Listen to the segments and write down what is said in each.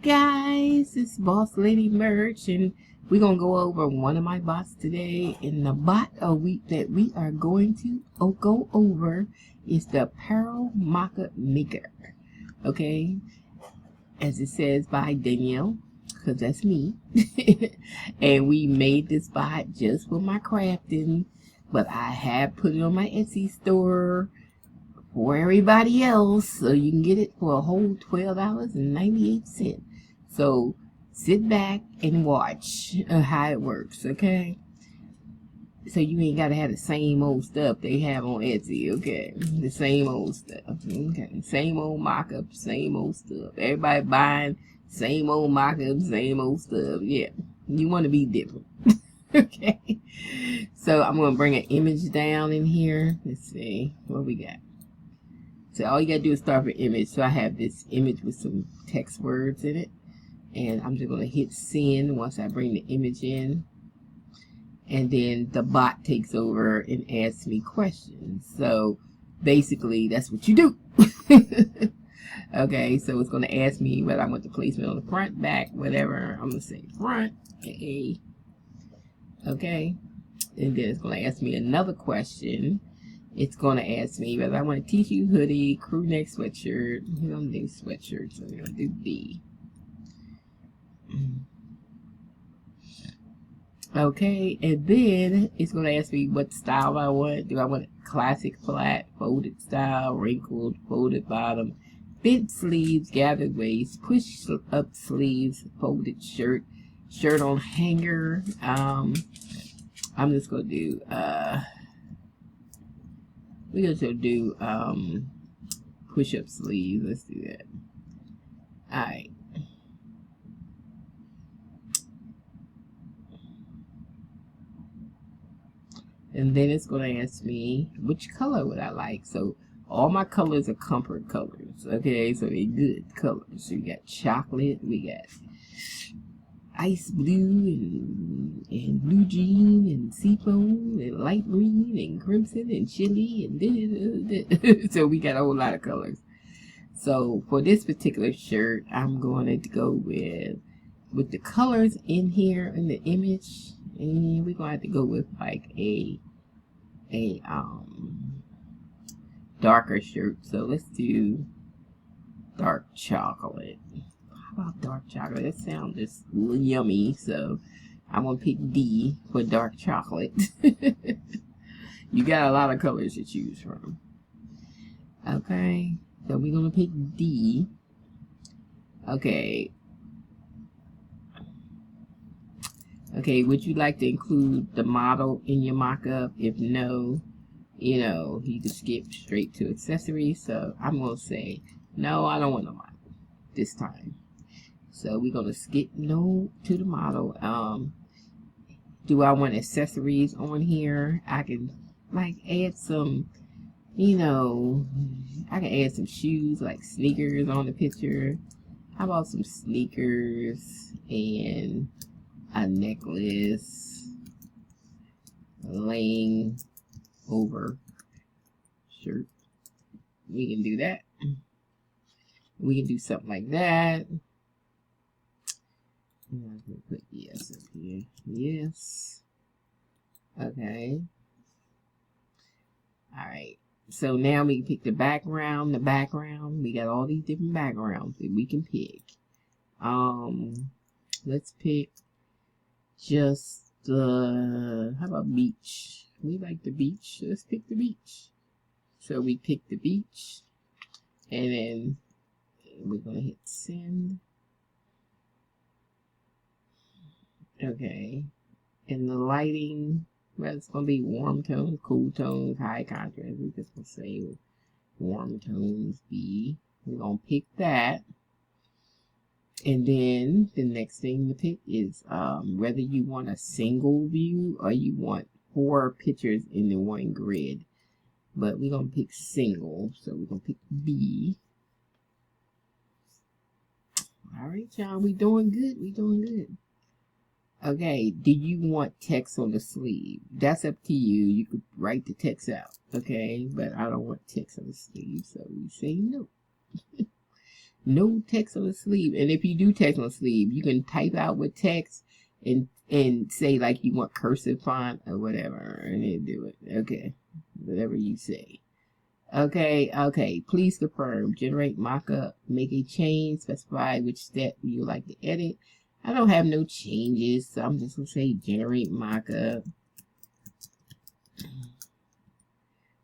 guys, it's Bosslady merch, and we're gonna go over one of my bots today. And the bot that we are going to go over is the Apparel Mock-Up Maker. Okay, as it says by Danielle, because that's me. And we made this bot just for my crafting, but I have put it on my Etsy store for everybody else, so you can get it for a whole $12.98. So sit back and watch how it works, okay? So you ain't gotta have the same old stuff they have on Etsy, okay? The same old stuff, okay? Same old mock-up, same old stuff. Everybody buying same old mock-up, same old stuff. Yeah, you want to be different. Okay, so I'm gonna bring an image down in here. Let's see what we got. So all you gotta do is start with image. So I have this image with some text words in it, and I'm just gonna hit send once I bring the image in, and then the bot takes over and asks me questions. So basically that's what you do. Okay, so it's gonna ask me whether I want the placement on the front, back, whatever. I'm gonna say front, A. Okay, and then it's gonna ask me another question. It's going to ask me whether I want a t-shirt, hoodie, crew neck sweatshirt. I'm going to do sweatshirt, so I'm going to do B. Okay, and then it's going to ask me what style I want. Do I want a classic flat, folded style, wrinkled, folded bottom, bent sleeves, gathered waist, push up sleeves, folded shirt, shirt on hanger. I'm just going to do... we're going to do push-up sleeves. Let's do that. Alright. And then it's going to ask me which color would I like. So all my colors are comfort colors. Okay, so they're good colors. So we got chocolate, we got ice blue, and blue jean, and seafoam, and light green, and crimson, and chili, and so we got a whole lot of colors. So for this particular shirt, I'm going to go with the colors in here in the image, and we're going to have to go with like a darker shirt. So let's do dark chocolate. How about dark chocolate? That sounds just yummy, so I'm gonna pick D for dark chocolate. You got a lot of colors to choose from. Okay, so we're gonna pick D. Okay. Okay, would you like to include the model in your mock-up? If no, you know, you can skip straight to accessories. So I'm gonna say, no, I don't want a model this time. So we're going to skip no to the model. Do I want accessories on here? I can like add some, you know, I can add some shoes like sneakers on the picture. How about some sneakers and a necklace laying over shirt? We can do that. We can do something like that. I'm going to put yes up here. Yes. Okay. Alright. So now we can pick the background. We got all these different backgrounds that we can pick. Let's pick just how about beach? We like the beach. Let's pick the beach. So we pick the beach. And then we're going to hit send. Okay, and the lighting, well, it's going to be warm tones, cool tones, high contrast. We're just going to say warm tones B. We're going to pick that. And then the next thing to pick is whether you want a single view or you want 4 pictures in the one grid. But we're going to pick single, so we're going to pick B. All right, y'all, we doing good. We doing good. Okay, do you want text on the sleeve? That's up to you. You could write the text out, okay? But I don't want text on the sleeve, so we say no. No text on the sleeve. And if you do text on the sleeve, you can type out with text and say like you want cursive font or whatever, and then do it. Okay, whatever you say. Okay. Please confirm. Generate mockup. Make a change. Specify which step you like to edit. I don't have no changes, so I'm just gonna say generate mockup.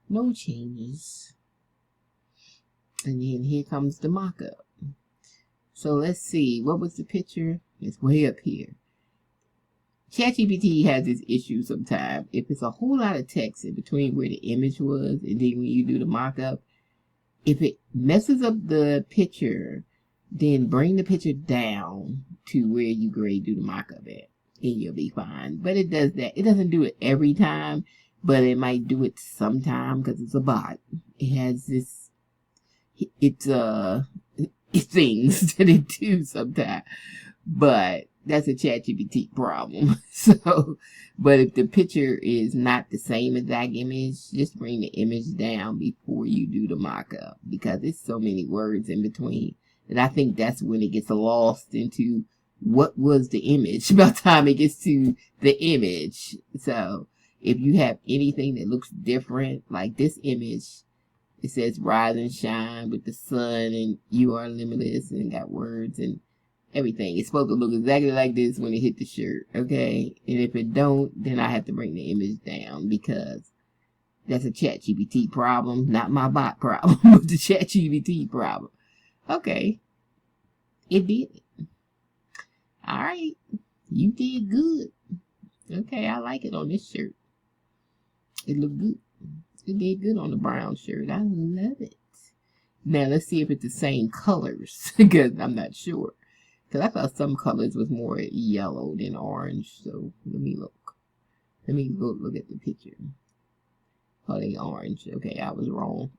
No changes. And then here comes the mockup. So let's see. What was the picture? It's way up here. ChatGPT has this issue sometimes. If it's a whole lot of text in between where the image was and then when you do the mockup, if it messes up the picture, then bring the picture down to where you grade do the mockup at, and you'll be fine. But it does that. It doesn't do it every time, but it might do it sometime because it's a bot. It has this, it's things that it do sometimes, but that's a ChatGPT problem. So, but if the picture is not the same exact image, just bring the image down before you do the mockup, because there's so many words in between. And I think that's when it gets lost into what was the image by the time it gets to the image. So if you have anything that looks different, like this image, it says rise and shine with the sun and you are limitless and got words and everything. It's supposed to look exactly like this when it hit the shirt, okay? And if it don't, then I have to bring the image down because that's a ChatGPT problem, not my bot problem, but the ChatGPT problem. Okay, it did it. All right, you did good. Okay, I like it on this shirt. It looked good. It did good on the brown shirt. I love it. Now, let's see if it's the same colors, because I'm not sure. Because I thought some colors was more yellow than orange. So, let me look. Let me go look at the picture. Oh, they orange. Okay, I was wrong.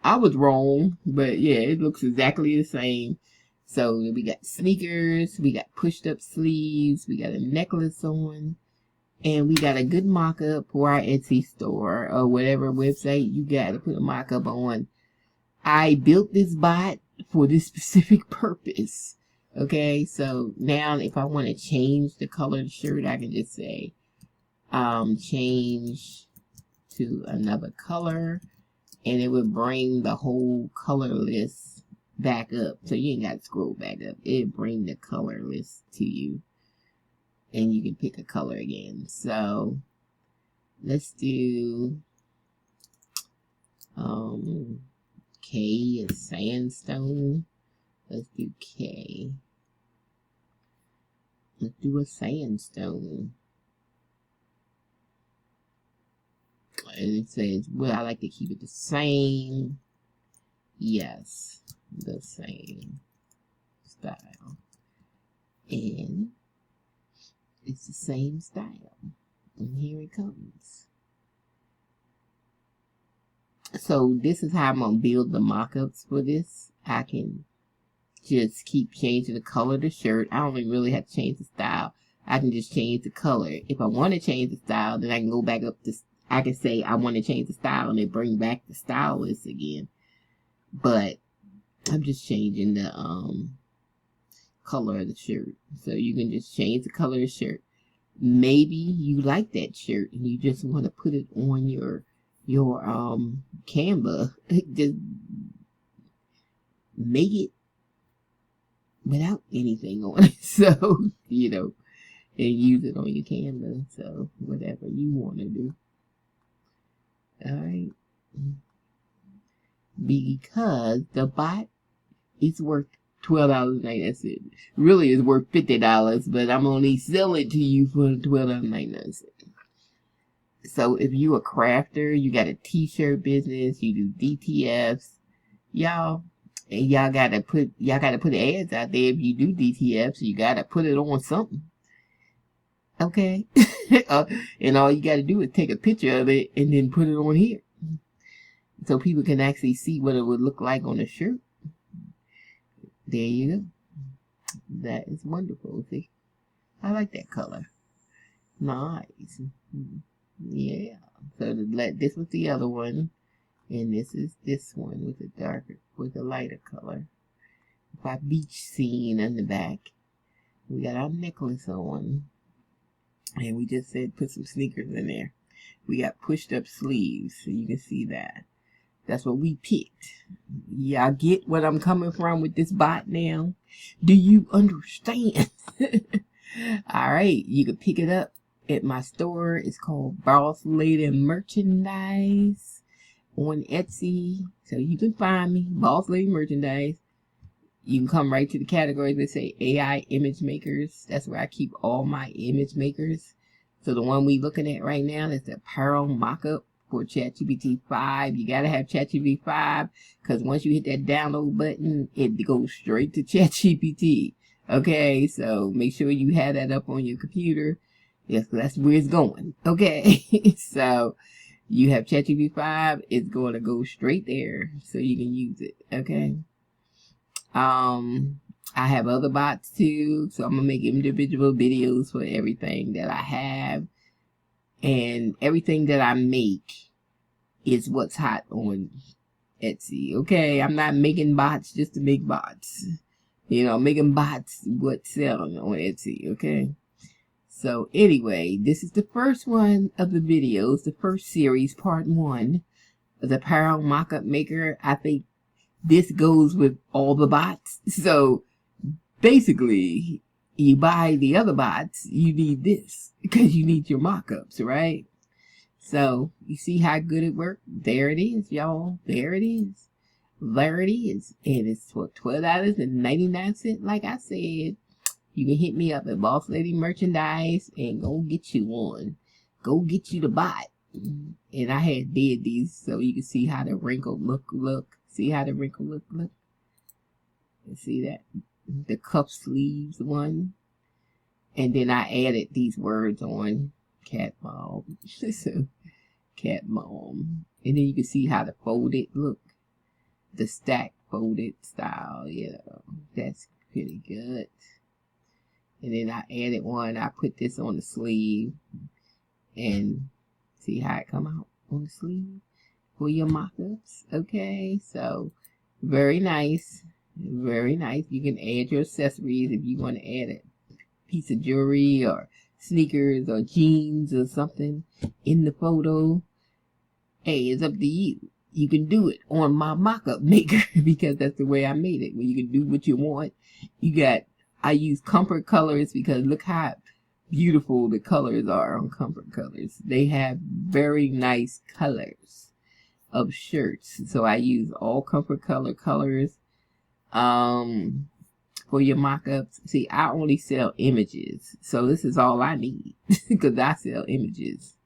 I was wrong, but yeah, it looks exactly the same. So we got sneakers, we got pushed up sleeves, we got a necklace on, and we got a good mock-up for our Etsy store or whatever website you got to put a mock-up on. I built this bot for this specific purpose. Okay, so now if I want to change the color of the shirt, I can just say change to another color. And it would bring the whole color list back up. So you ain't got to scroll back up. It bring the color list to you. And you can pick a color again. So let's do K is sandstone. Let's do K. Let's do a sandstone. And it says, well, I like to keep it the same. Yes, the same style. And it's the same style. And here it comes. So this is how I'm going to build the mock-ups for this. I can just keep changing the color of the shirt. I don't even really have to change the style. I can just change the color. If I want to change the style, then I can go back up to, I can say I want to change the style and then bring back the style list again. But I'm just changing the color of the shirt. So you can just change the color of the shirt. Maybe you like that shirt and you just want to put it on your Canva. Just make it without anything on it. So, you know, and use it on your Canva. So whatever you want to do. Alright. Because the bot is worth $12.99. Really is worth $50, but I'm only selling it to you for $12.99. So if you a crafter, you got a t-shirt business, you do DTFs, y'all, and y'all gotta put ads out there. If you do DTFs, you gotta put it on something. Okay? And all you gotta do is take a picture of it and then put it on here. So people can actually see what it would look like on a shirt. There you go. That is wonderful. See? I like that color. Nice. Yeah. So this was the other one. And this one with a lighter color. My beach scene on the back. We got our necklace on. And we just said put some sneakers in there. We got pushed up sleeves, so you can see that. That's what we picked. Y'all get what I'm coming from with this bot now? Do you understand? Alright, you can pick it up at my store. It's called Bosslady Merchandise on Etsy. So you can find me, Bosslady Merchandise. You can come right to the categories that say AI image makers. That's where I keep all my image makers. So the one we looking at right now is the Apparel mockup for ChatGPT 5. You gotta have ChatGPT 5 because once you hit that download button, it goes straight to ChatGPT. Okay, so make sure you have that up on your computer. Yes, that's where it's going. Okay, so you have ChatGPT 5. It's going to go straight there, so you can use it. Okay. I have other bots too, so I'm gonna make individual videos for everything that I have, and everything that I make is what's hot on Etsy. Okay, I'm not making bots just to make bots. You know, making bots what's selling on Etsy. Okay. So anyway, this is the first one of the videos, the first series, part 1, of the Apparel Mockup Maker. I think this goes with all the bots. So basically, you buy the other bots, you need this because you need your mockups, right? So you see how good it worked? There it is, y'all. There it is. There it is. And it's for $12.99. Like I said, you can hit me up at Bosslady Merchandise and go get you one. Go get you the bot. And I had did these so you can see how the wrinkle look. See how the wrinkle look? You see that? The cuff sleeves one. And then I added these words on. Cat mom. So, cat mom. And then you can see how the folded look. The stack folded style. Yeah, that's pretty good. And then I added one. I put this on the sleeve. And see how it come out on the sleeve for your mock-ups. Okay, so very nice. Very nice. You can add your accessories if you want to add a piece of jewelry or sneakers or jeans or something in the photo. Hey, it's up to you. You can do it on my mock-up maker because that's the way I made it. Where you can do what you want. I use comfort colors because look how beautiful the colors are on comfort colors. They have very nice colors of shirts. So I use all comfort colors for your mock-ups. See, I only sell images. So this is all I need because I sell images.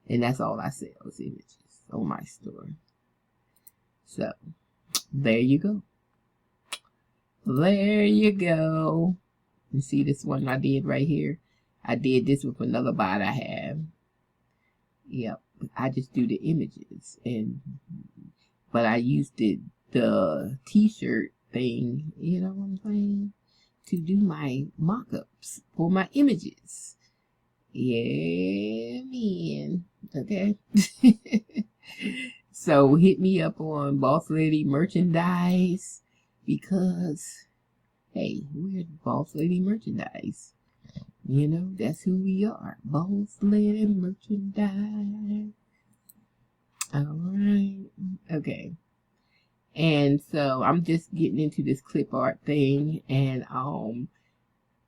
And that's all I sell is images on my store. So there you go. There you go. You see this one I did right here? I did this with another bot I have. Yep. I just do the images, but I used the t-shirt thing, you know what I'm saying, to do my mock-ups for my images. Yeah, man. Okay. So hit me up on Bosslady Merchandise because, hey, we're Bosslady Merchandise. You know, that's who we are. Bosslady Merchandise. Alright. Okay. And so I'm just getting into this clip art thing. And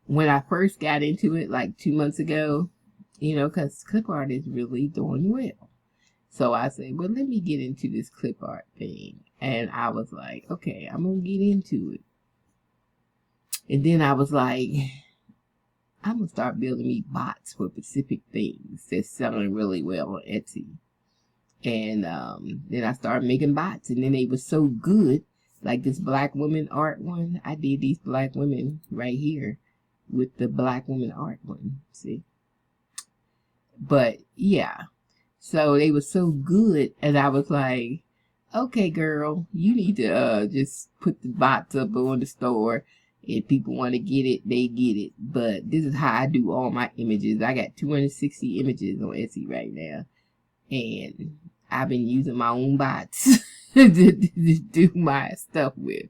when I first got into it like 2 months ago, you know, because clip art is really doing well. So I said, well, let me get into this clip art thing. And I was like, okay, I'm going to get into it. And then I was like, I'm going to start building me bots for specific things that's selling really well on Etsy. And then I started making bots. And then they were so good. Like this black woman art one. I did these black women right here with the black woman art one. See? But, yeah. So they were so good. And I was like, okay, girl, you need to just put the bots up on the store. If people want to get it, they get it. But this is how I do all my images. I got 260 images on Etsy right now. And I've been using my own bots to do my stuff with.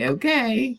Okay.